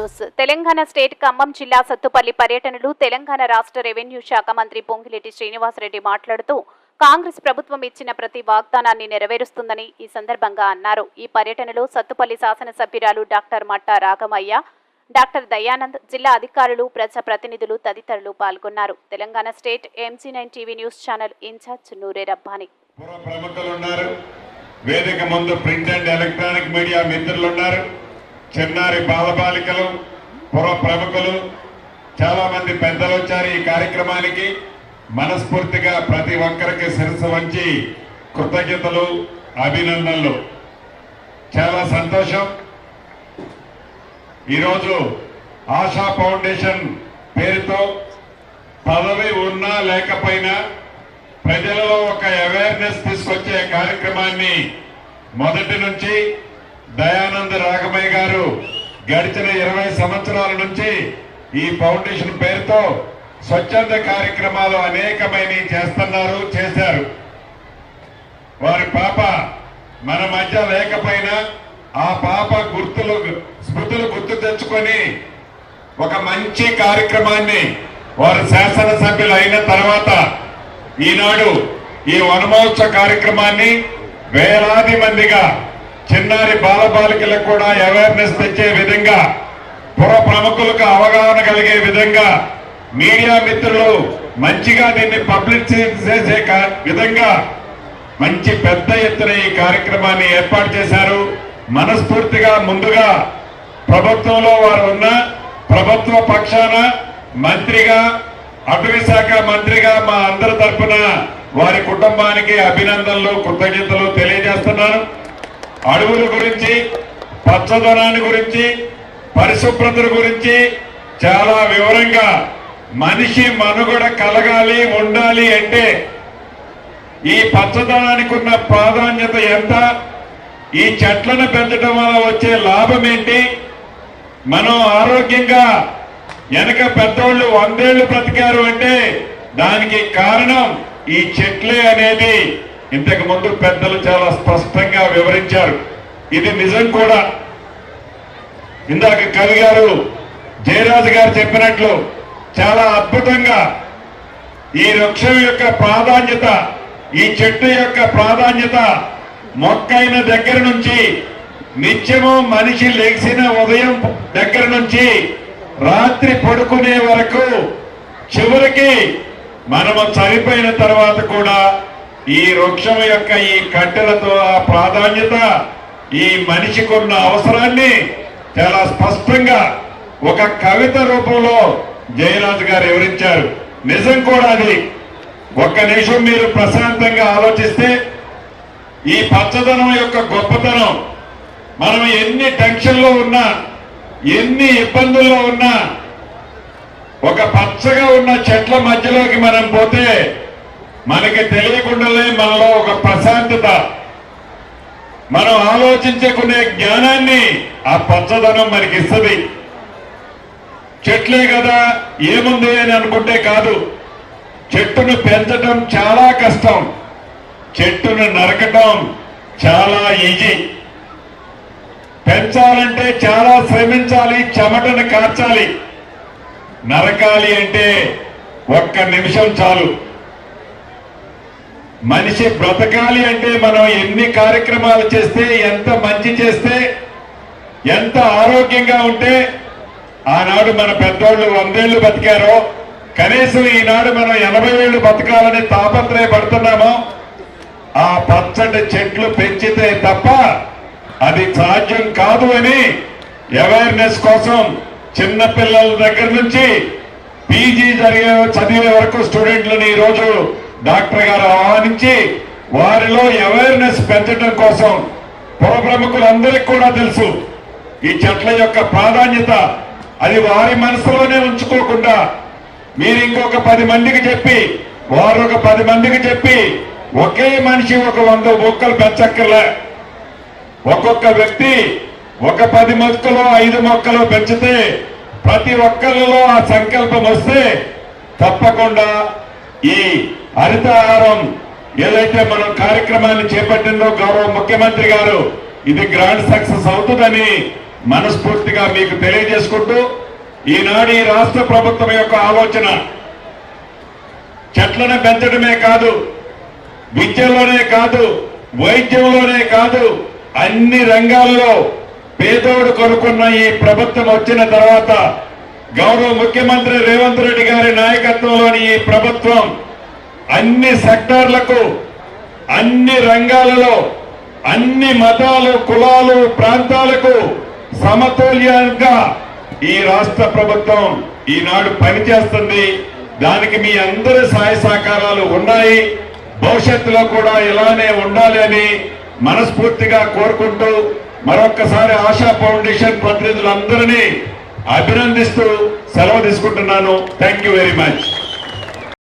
News. Telangana state Khammam జిల్లా సత్తుపల్లి పర్యటనలు. తెలంగాణ రాష్ట్ర రెవెన్యూ శాఖ మంత్రి పొంగిలేటి శ్రీనివాసరెడ్డి మాట్లాడుతూ కాంగ్రెస్ ప్రభుత్వం ఇచ్చిన ప్రతి వాగ్దానాన్ని నెరవేరుస్తుందని ఈ సందర్భంగా అన్నారు. ఈ పర్యటనలో సత్తుపల్లి శాసనసభ్యురాలు డాక్టర్ మట్టా రాఘమయ్య, డాక్టర్ దయానంద్, జిల్లా అధికారులు, ప్రజాప్రతినిధులు తదితరులు పాల్గొన్నారు. Telangana state MC9 TV news channel incharge Noore Rabbani. వేదిక ముందు ప్రింట్ అండ్ ఎలక్ట్రానిక్ మీడియా మిత్రులు ఉన్నారు. చిన్నారి బాలబాలికలు, పుర ప్రముఖులు, చాలా మంది పెద్దలు వచ్చారు. ఈ కార్యక్రమానికి మనస్ఫూర్తిగా ప్రతి ఒక్కరికి శిరస్సు వంచి కృతజ్ఞతలు, అభినందనలు. చాలా సంతోషం. ఈరోజు ఆశా ఫౌండేషన్ పేరుతో పదవి ఉన్నా లేకపోయినా ప్రజలలో ఒక అవేర్నెస్ తీసుకొచ్చే కార్యక్రమాన్ని మొదటి నుంచి దయానంద్ రాఘమయ్య గారు గడిచిన 20 సంవత్సరాల నుంచి ఈ ఫౌండేషన్ పేరుతో స్వచ్ఛంద కార్యక్రమాలు అనేకమైనవి చేశారు. వారి పాప మన మధ్య లేకపోయినా ఆ పాప స్మృతులు గుర్తు తెచ్చుకొని ఒక మంచి కార్యక్రమాన్ని వారు శాసనసభ్యులు అయిన తర్వాత ఈనాడు ఈ వనమహోత్సవ కార్యక్రమాన్ని వేలాది మందిగా చిన్నారి బాలబాలికలకు కూడా అవేర్నెస్ తెచ్చే విధంగా, పుర ప్రముఖులకు అవగాహన కలిగే విధంగా, మీడియా మిత్రులు మంచిగా దీన్ని పబ్లిసిటీ చేసే విధంగా మంచి పెద్ద ఎత్తున ఈ కార్యక్రమాన్ని ఏర్పాటు చేశారు. మనస్ఫూర్తిగా ముందుగా ప్రభుత్వంలో వారు ఉన్న ప్రభుత్వ పక్షాన మంత్రిగా, అటవీ శాఖ మంత్రిగా మా అందరి తరఫున వారి కుటుంబానికి అభినందనలు, కృతజ్ఞతలు తెలియజేస్తున్నాను. అడవుల గురించి, పచ్చదనాన్ని గురించి, పరిశుభ్రత గురించి చాలా వివరంగా మనిషి మనుగడ కలగాలి, ఉండాలి అంటే ఈ పచ్చదనానికి ఉన్న ప్రాధాన్యత ఎంత, ఈ చెట్లను పెంచడం వల్ల వచ్చే లాభం ఏంటి, మనం ఆరోగ్యంగా వెనక పెద్దోళ్ళు 100 ఏళ్లు బ్రతికారు అంటే దానికి కారణం ఈ చెట్లే అనేది ఇంతకు ముందు పెద్దలు చాలా స్పష్టంగా వివరించారు. ఇది నిజం కూడా. ఇందాక కవి గారు, జయరాజు గారు చెప్పినట్లు చాలా అద్భుతంగా ఈ వృక్షం యొక్క ప్రాధాన్యత, ఈ చెట్టు యొక్క ప్రాధాన్యత మొక్కైన దగ్గర నుంచి నిత్యము మనిషి లెగిసిన ఉదయం దగ్గర నుంచి రాత్రి పడుకునే వరకు, చివరికి మనము చనిపోయిన తర్వాత కూడా ఈ వృక్షం యొక్క ఈ కట్టెలతో ఆ ప్రాధాన్యత, ఈ మనిషికి ఉన్న అవసరాన్ని చాలా స్పష్టంగా ఒక కవిత రూపంలో జయరాజు గారు వివరించారు. నిజం కూడా అది. ఒక్క నిమిషం మీరు ప్రశాంతంగా ఆలోచిస్తే ఈ పచ్చదనం యొక్క గొప్పతనం, మనం ఎన్ని టెన్షన్లో ఉన్నా, ఎన్ని ఇబ్బందుల్లో ఉన్నా ఒక పచ్చగా ఉన్న చెట్ల మధ్యలోకి మనం పోతే మనకి తెలియకుండానే మనలో ఒక ప్రశాంతత, మనం ఆలోచించుకునే జ్ఞానాన్ని ఆ పచ్చదనం మనకి ఇస్తుంది. చెట్లే కదా ఏముంది అని అనుకుంటే కాదు. చెట్టును పెంచడం చాలా కష్టం, చెట్టును నరకటం చాలా ఈజీ. పెంచాలంటే చాలా శ్రమించాలి, చెమటను కార్చాలి. నరకాలి అంటే ఒక్క నిమిషం చాలు. మనిషి బ్రతకాలి అంటే మనం ఎన్ని కార్యక్రమాలు చేస్తే, ఎంత మంచి చేస్తే, ఎంత ఆరోగ్యంగా ఉంటే ఆనాడు మన పెద్దోళ్ళు 100 ఏళ్లు బతికారో, కనీసం ఈనాడు మనం 80 ఏళ్లు బతకాలని తాపత్రయపడుతున్నామో, ఆ పచ్చటి చెట్లు పెంచితే తప్ప అది సాధ్యం కాదు అని అవేర్నెస్ కోసం చిన్న పిల్లల దగ్గర నుంచి PG చదివే వరకు స్టూడెంట్లను ఈరోజు డాక్టర్ గారు ఆహ్వానించి వారిలో అవేర్నెస్ పెంచడం కోసం, పుర ప్రముఖులందరికీ కూడా తెలుసు ఈ చెట్ల యొక్క ప్రాధాన్యత. అది వారి మనసులోనే ఉంచుకోకుండా మీరు ఇంకొక 10 మందికి చెప్పి, వారు ఒక 10 మందికి చెప్పి, ఒకే మనిషి ఒక 100 మొక్కలు పెంచక్కర్లే. ఒక్కొక్క వ్యక్తి ఒక 10 మొక్కలు, 5 మొక్కలు పెంచితే ప్రతి ఒక్కరిలో ఆ సంకల్పం వస్తే తప్పకుండా ఈ హరితహారం ఏదైతే మనం కార్యక్రమాన్ని చేపట్టిందో గౌరవ ముఖ్యమంత్రి గారు, ఇది గ్రాండ్ సక్సెస్ అవుతుందని మనస్ఫూర్తిగా మీకు తెలియజేసుకుంటూ, ఈనాడు ఈ రాష్ట్ర ప్రభుత్వం యొక్క ఆలోచన చెట్లను పెంచడమే కాదు, విద్యలోనే కాదు, వైద్యంలోనే కాదు, అన్ని రంగాల్లో పేదోడు కొనుక్కున్న ఈ ప్రభుత్వం వచ్చిన తర్వాత గౌరవ ముఖ్యమంత్రి రేవంత్ రెడ్డి గారి నాయకత్వంలోని ఈ ప్రభుత్వం అన్ని సెక్టార్లకు, అన్ని రంగాలలో, అన్ని మతాలు, కులాలు, ప్రాంతాలకు సమతుల్యంగా ఈ రాష్ట్ర ప్రభుత్వం ఈనాడు పనిచేస్తుంది. దానికి మీ అందరి సహాయ సహకారాలు ఉన్నాయి. భవిష్యత్తులో కూడా ఇలానే ఉండాలి అని మనస్ఫూర్తిగా కోరుకుంటూ మరొక్కసారి ఆశా ఫౌండేషన్ ప్రతినిధులందరినీ అభినందిస్తూ సెలవు తీసుకుంటున్నాను. Thank you very much.